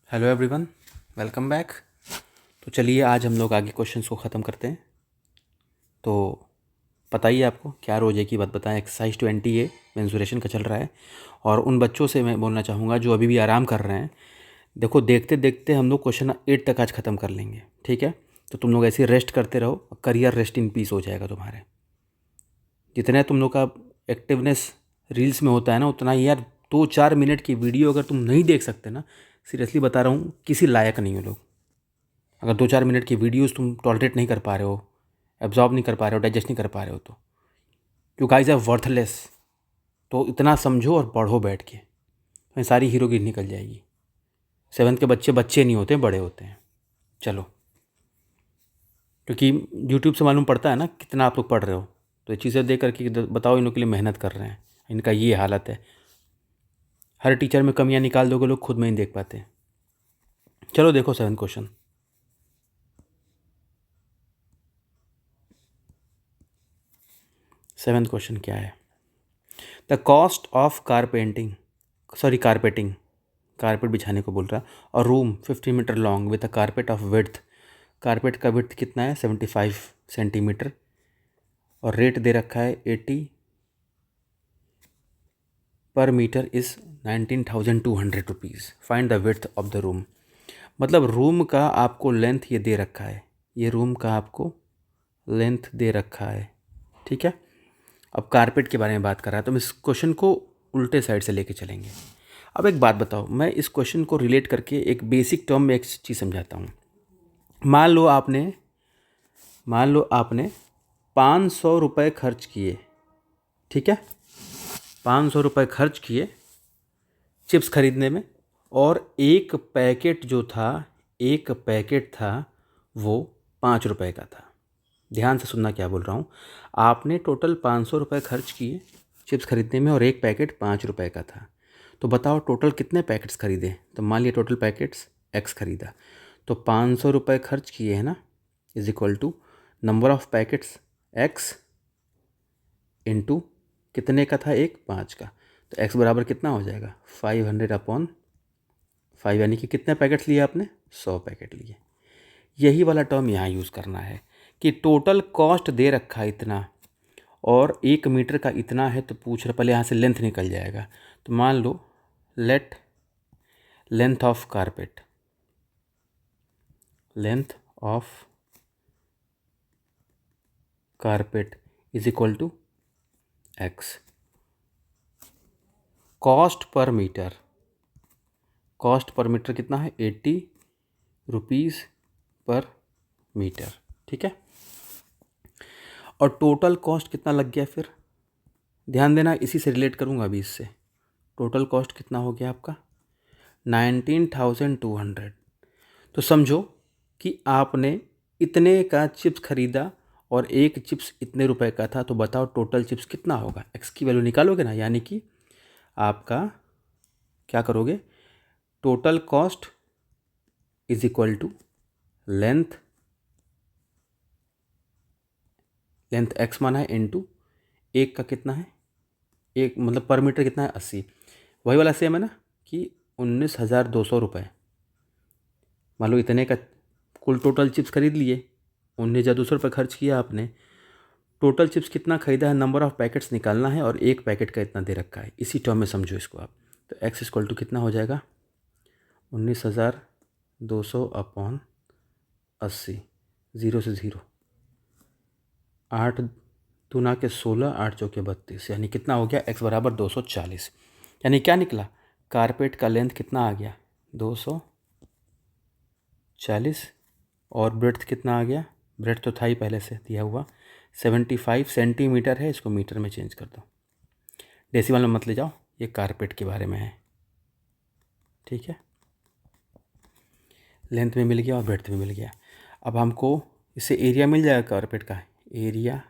Hello everyone, welcome back. तो चलिए आज हम लोग आगे क्वेश्चंस को ख़त्म करते हैं। तो पता ही है आपको क्या रोज़ एक ही बात बताएं, एक्सरसाइज 20A मेंसुरेशन का चल रहा है। और उन बच्चों से मैं बोलना चाहूँगा जो अभी भी आराम कर रहे हैं, देखो देखते देखते हम लोग क्वेश्चन 8 तक आज ख़त्म कर लेंगे, ठीक है। तो तुम लोग ऐसे रेस्ट करते रहो, करियर रेस्ट इन पीस हो जाएगा तुम्हारे। जितना तुम लोग का एक्टिवनेस रील्स में होता है ना, उतना ही यार 2-4 मिनट की वीडियो अगर तुम नहीं देख सकते ना, सीरियसली बता रहा हूँ, किसी लायक नहीं हो लोग। अगर 2-4 मिनट की वीडियोस तुम टॉलरेट नहीं कर पा रहे हो, एब्जॉर्ब नहीं कर पा रहे हो, डाइजेस्ट नहीं कर पा रहे हो, तो यू गाइस आर वर्थलेस। तो इतना समझो और पढ़ो बैठ के, तो सारी हीरोगिरी निकल जाएगी। 7th के बच्चे बच्चे नहीं होते, बड़े होते हैं। चलो, क्योंकि यूट्यूब से मालूम पड़ता है ना कितना आप लोग पढ़ रहे हो। तो ये चीज़ें देख करके बताओ, इनके लिए मेहनत कर रहे हैं, इनका ये हालत है। हर टीचर में कमियां निकाल दोगे लोग, खुद में नहीं देख पाते। चलो देखो 7th क्वेश्चन। सेवन्थ क्वेश्चन क्या है? The cost of carpenting, sorry carpeting, carpet बिछाने को बोल रहा, और room 50 metre long with a carpet of width. Carpet का विड्थ कितना है? 75 सेंटीमीटर। और रेट दे रखा है 80 पर metre is 19,200 rupees. Find the width of the room. मतलब रूम का आपको लेंथ ये दे रखा है, ये रूम का आपको लेंथ दे रखा है, ठीक है। अब कारपेट के बारे में बात कर रहा है, तो हम इस क्वेश्चन को उल्टे साइड से लेके चलेंगे। अब एक बात बताओ, मैं इस क्वेश्चन को रिलेट करके एक बेसिक टर्म में एक चीज़ समझाता हूँ। मान लो आपने 500 रुपये खर्च किए, ठीक है। 500 रुपये खर्च किए चिप्स खरीदने में, और एक पैकेट था वो 5 रुपये का था। ध्यान से सुनना क्या बोल रहा हूँ। आपने टोटल 500 रुपये खर्च किए चिप्स खरीदने में, और एक पैकेट 5 रुपये का था। तो बताओ टोटल कितने पैकेट्स खरीदे? तो मान लिया टोटल पैकेट्स एक्स खरीदा, तो 500 रुपये खर्च किए हैं ना, is equal to number of packets x into कितने का था, एक 5 का। तो एक्स बराबर कितना हो जाएगा? 500/5, यानी कि कितने पैकेट्स लिए आपने? 100 पैकेट लिए। यही वाला टर्म यहाँ यूज़ करना है कि टोटल कॉस्ट दे रखा है इतना, और 1 मीटर का इतना है। तो पूछ रहा, पहले यहाँ से लेंथ निकल जाएगा। तो मान लो let length of carpet, length of carpet is equal to X. Cost per metre, cost per metre कितना है? 80 रुपीज़ पर मीटर, ठीक है। और टोटल कॉस्ट कितना लग गया फिर? ध्यान देना, इसी से रिलेट करूँगा अभी इससे। टोटल कॉस्ट कितना हो गया आपका? 19,200। तो समझो कि आपने इतने का चिप्स खरीदा और एक चिप्स इतने रुपए का था। तो बताओ टोटल चिप्स कितना होगा? एक्स की वैल्यू निकालोगे ना, यानी कि आपका क्या करोगे? Total cost is equal to length, length x माना है, इनटू एक का कितना है, एक मतलब पर मीटर कितना है? 80। वही वाला सेम है ना कि 19,200 रुपये। मान लो इतने का कुल टोटल चिप्स खरीद लिए, 19,200 रुपये खर्च किया आपने। टोटल चिप्स कितना खरीदा है, नंबर ऑफ पैकेट्स निकालना है, और एक पैकेट का इतना दे रखा है। इसी टर्म में समझो इसको आप। तो एक्स इक्वल टू कितना हो जाएगा? 19,200/80, ज़ीरो से ज़ीरो, 8×2=16, 8×4=32, यानी कितना हो गया? एक्स बराबर 240। यानी क्या निकला? कारपेट का लेंथ कितना आ गया? 240। और ब्रेड्थ कितना आ गया? ब्रेड्थ तो था ही पहले से दिया हुआ, 75 सेंटीमीटर है। इसको मीटर में चेंज कर दो, डेसिमल में मत ले जाओ, ये कारपेट के बारे में है, ठीक है। लेंथ में मिल गया और ब्रेड्थ में मिल गया। अब हमको इससे एरिया मिल जाएगा कारपेट का। एरिया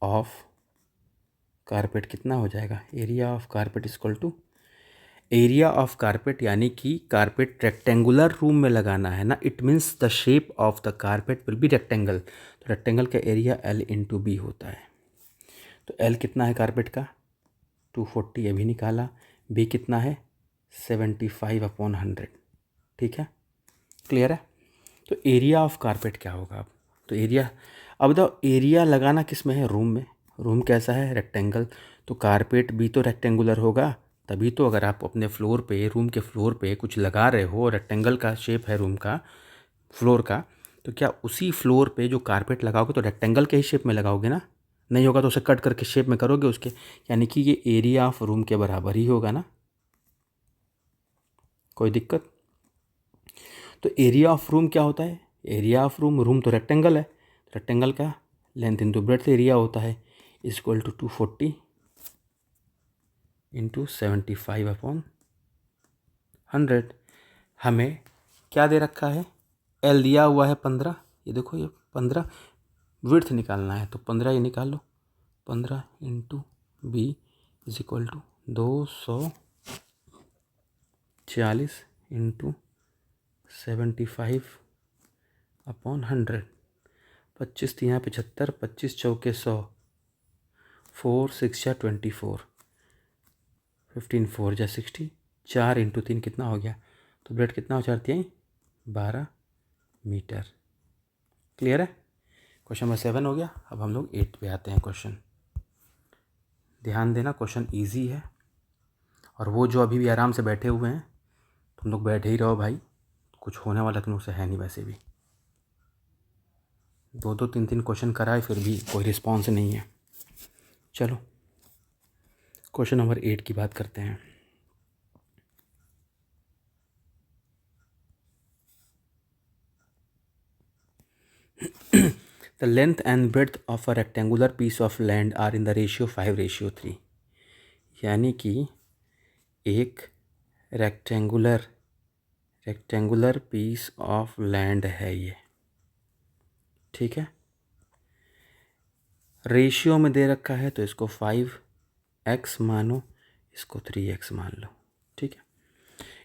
ऑफ कारपेट कितना हो जाएगा? Area of carpet equal to area of carpet, यानी कि कारपेट रेक्टेंगुलर रूम में लगाना है ना, it means the shape of the carpet will be rectangle. तो रेक्टेंगल का एरिया L/B होता है। तो L कितना है कारपेट का? 240 अभी निकाला। B कितना है? 75/100। ठीक है, क्लियर है। तो एरिया ऑफ कारपेट क्या होगा अब, तो एरिया, अब बताओ एरिया लगाना किस में है, रूम में। रूम कैसा है, रेक्टेंगल, तो कारपेट भी तो रेक्टेंगुलर होगा। तभी तो अगर आप अपने फ्लोर पे, रूम के फ्लोर पे कुछ लगा रहे हो, रेक्टेंगल का शेप है रूम का, फ्लोर का, तो क्या उसी फ्लोर पे जो कारपेट लगाओगे तो रेक्टेंगल के ही शेप में लगाओगे ना, नहीं होगा तो उसे कट करके शेप में करोगे उसके, यानी कि ये एरिया ऑफ रूम के बराबर ही होगा ना, कोई दिक्कत। तो एरिया ऑफ रूम क्या होता है, एरिया ऑफ रूम, रूम तो रेक्टेंगल है, रेक्टेंगल का लेंथ इंटू ब्रेड्थ एरिया होता है, इक्वल टू 240 इंटू 75/100। हमें क्या दे रखा है, एल दिया हुआ है 15, ये देखो ये 15, विड्थ निकालना है तो 15 ये निकाल लो, 15 into b is equal to 240 into 75/100। 25 3 75, 25 चौके 100, 4 6 या 24, 15 4 या 60, 4 इंटू 3 कितना हो गया, तो ब्रेड कितना हो जाती है, 12 मीटर। क्लियर है, क्वेश्चन नंबर 7 हो गया। अब हम लोग 8 पे आते हैं क्वेश्चन। ध्यान देना, क्वेश्चन इजी है, और वो जो अभी भी आराम से बैठे हुए हैं, तुम लोग बैठे ही रहो भाई, कुछ होने वाला तुम लोग से है नहीं, वैसे भी 2 3 क्वेश्चन कराए फिर भी कोई रिस्पॉन्स नहीं है। चलो क्वेश्चन नंबर 8 की बात करते हैं। The length and breadth of a rectangular piece of land are in the ratio 5:3। यानी कि एक रेक्टेंगुलर पीस ऑफ लैंड है ये, ठीक है, रेशियो में दे रखा है, तो इसको 5x मानो, इसको 3x मान लो, ठीक है।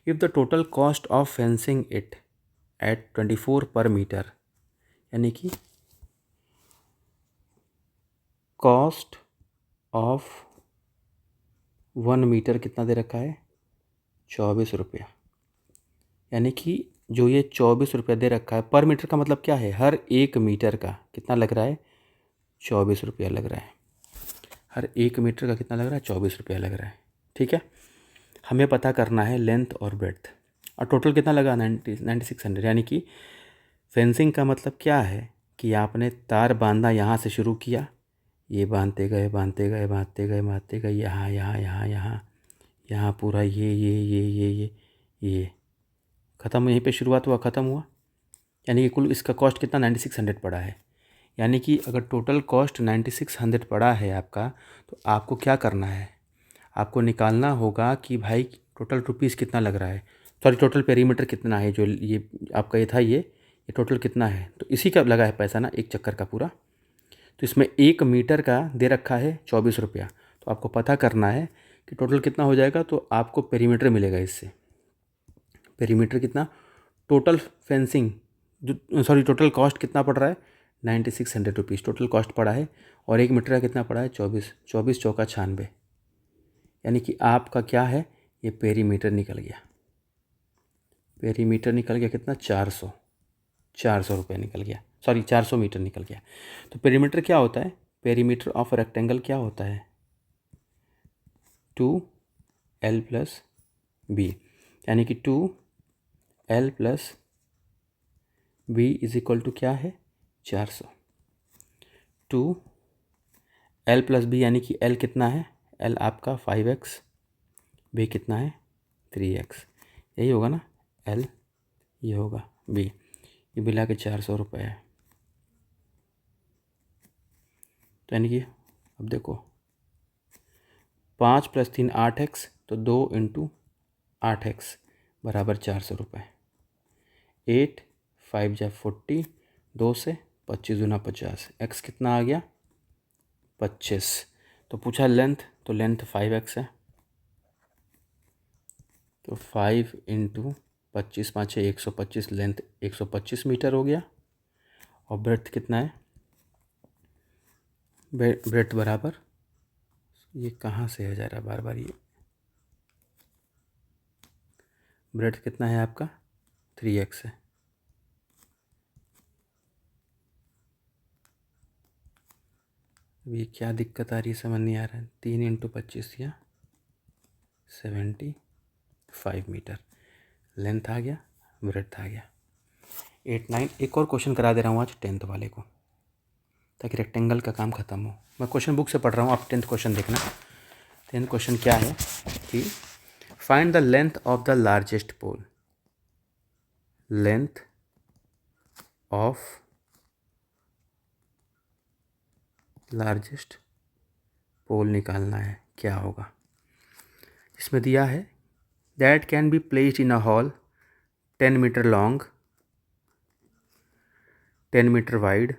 If the total cost of fencing it at 24 पर मीटर, यानी कि कॉस्ट ऑफ 1 मीटर कितना दे रखा है, 24 रुपया, यानी कि जो ये 24 रुपया दे रखा है पर मीटर का मतलब क्या है, हर 1 मीटर का कितना लग रहा है, 24 रुपया लग रहा है, हर 1 मीटर का कितना लग रहा है, 24 रुपया लग रहा है, ठीक है। हमें पता करना है लेंथ और ब्रेड्थ, और टोटल कितना लगा, 9600, यानी कि फेंसिंग का मतलब क्या है कि आपने तार बांधा, यहाँ से शुरू किया, ये बांधते गए बांधते गए बांधते गए बांधते गए, यहाँ यहाँ यहाँ यहाँ यहाँ पूरा ये ख़त्म, यहीं पे शुरुआत हुआ ख़त्म हुआ, यानी कि कुल इसका कॉस्ट कितना, 9600 पड़ा है। यानी कि अगर टोटल कॉस्ट 9600 पड़ा है आपका, तो आपको क्या करना है, आपको निकालना होगा कि भाई टोटल रुपीज़ कितना लग रहा है, सॉरी टोटल पेरीमीटर कितना है, जो ये आपका ये था, ये टोटल कितना है, तो इसी का लगा है पैसा ना, एक चक्कर का पूरा। तो इसमें 1 मीटर का दे रखा है 24 रुपया, तो आपको पता करना है कि टोटल कितना हो जाएगा, तो आपको पेरीमीटर मिलेगा इससे। पेरीमीटर कितना, टोटल फेंसिंग जो, सॉरी टोटल कॉस्ट कितना पड़ रहा है, 9600 रुपीज़ टोटल कॉस्ट पड़ा है, और 1 मीटर का कितना पड़ा है, 24 चौका 96, यानी कि आपका क्या है, ये पेरीमीटर निकल गया, पेरीमीटर निकल गया कितना, 400 रुपये निकल गया, सॉरी 400 मीटर निकल गया। तो पेरीमीटर क्या होता है, पेरीमीटर ऑफ रेक्टेंगल क्या होता है, 2l + b, यानी कि 2l + b is equal to क्या है, 400। 2l + b यानी कि l कितना है, l आपका 5x, b कितना है, 3x, यही होगा ना, l ये होगा b, ये मिला के 400 रुपये है। तो यानी कि अब देखो 5 + 3 8x, तो 2 × 8x बराबर 400 रुपये, 8 5 × 40, 2 से 25 दूना 50, x कितना आ गया, 25। तो पूछा लेंथ, तो लेंथ 5x है, तो 5 × 25 5 है 125, लेंथ 125 मीटर हो गया, और ब्रेड्थ कितना है, ब्रेड्थ बराबर, ये कहाँ से है जा रहा बार बार, ये ब्रेड्थ कितना है आपका 3x है। अभी क्या दिक्कत आ रही है समझ नहीं आ रहा है। 3 × 25 या 75 मीटर लेंथ आ गया, ब्रेड्थ आ गया। 8, 9 एक और क्वेश्चन करा दे रहा हूँ आज 10th वाले को, ताकि रेक्टेंगल का काम ख़त्म हो। मैं क्वेश्चन बुक से पढ़ रहा हूँ, आप 10th क्वेश्चन देखना। 10th क्वेश्चन क्या है कि find the length of the largest pole. Length of largest pole निकालना है, क्या होगा। इसमें दिया है that can be placed in a hall 10 metre long, 10 metre wide,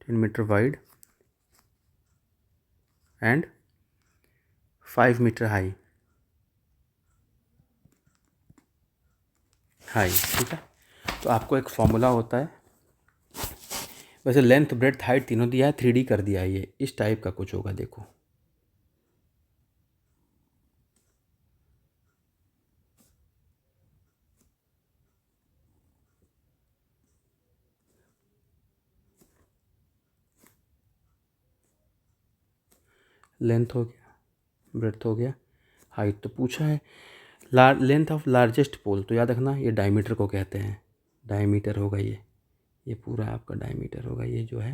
10 metre wide and 5 metre high. ठीक है, तो आपको एक फॉर्मूला होता है। वैसे लेंथ ब्रेड्थ हाइट तीनों दिया है, 3D कर दिया है। ये इस टाइप का कुछ होगा, देखो। लेंथ हो गया, ब्रेड्थ हो गया, हाइट तो पूछा है। लेंथ ऑफ लार्जेस्ट पोल, तो याद रखना ये डायमीटर को कहते हैं। डायमीटर होगा ये पूरा आपका डायमीटर होगा। ये जो है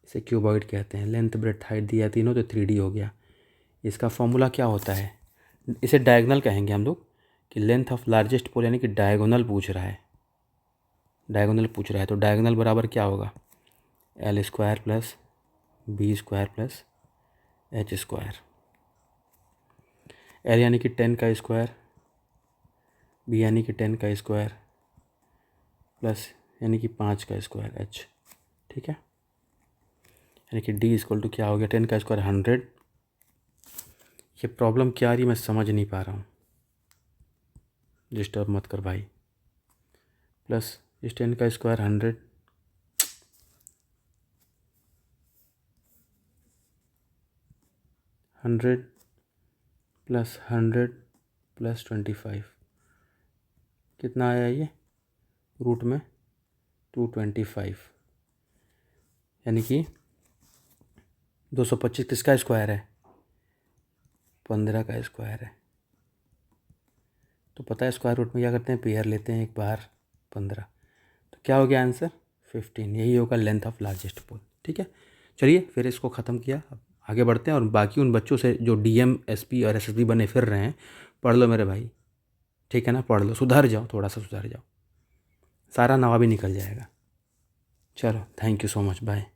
इसे क्यूबॉइड कहते हैं। लेंथ ब्रेड्थ हाइट दिया तीनों, तो 3D हो गया। इसका फॉर्मूला क्या होता है, इसे डायगोनल कहेंगे हम लोग, कि लेंथ ऑफ लार्जेस्ट पोल यानी कि डायगोनल पूछ रहा है। डायगोनल पूछ रहा है तो डायगोनल बराबर क्या होगा, L² + B² + H²। L यानी कि 10 का स्क्वायर, B यानी कि 10 का स्क्वायर, प्लस यानी कि 5 का स्क्वायर H। ठीक है, यानी कि D = क्या हो गया, 10 का स्क्वायर 100। ये प्रॉब्लम क्या आ रही मैं समझ नहीं पा रहा हूँ, डिस्टर्ब मत कर भाई। प्लस इस 10 का स्क्वायर 100, प्लस 100 + 25 कितना आया ये, रूट में 225, यानी कि 225 किसका स्क्वायर है, 15 का स्क्वायर है। तो पता है स्क्वायर रूट में क्या करते हैं, पेयर लेते हैं, एक बाहर 15। तो क्या हो गया आंसर, 15। यही होगा लेंथ ऑफ लार्जेस्ट पोल। ठीक है, चलिए फिर इसको ख़त्म किया, अब आगे बढ़ते हैं। और बाकी उन बच्चों से जो DM SP और SSB बने फिर रहे हैं, पढ़ लो मेरे भाई। ठीक है ना, पढ़ लो, सुधर जाओ, थोड़ा सा सुधर जाओ, सारा नवा भी निकल जाएगा। चलो, thank you so much, bye.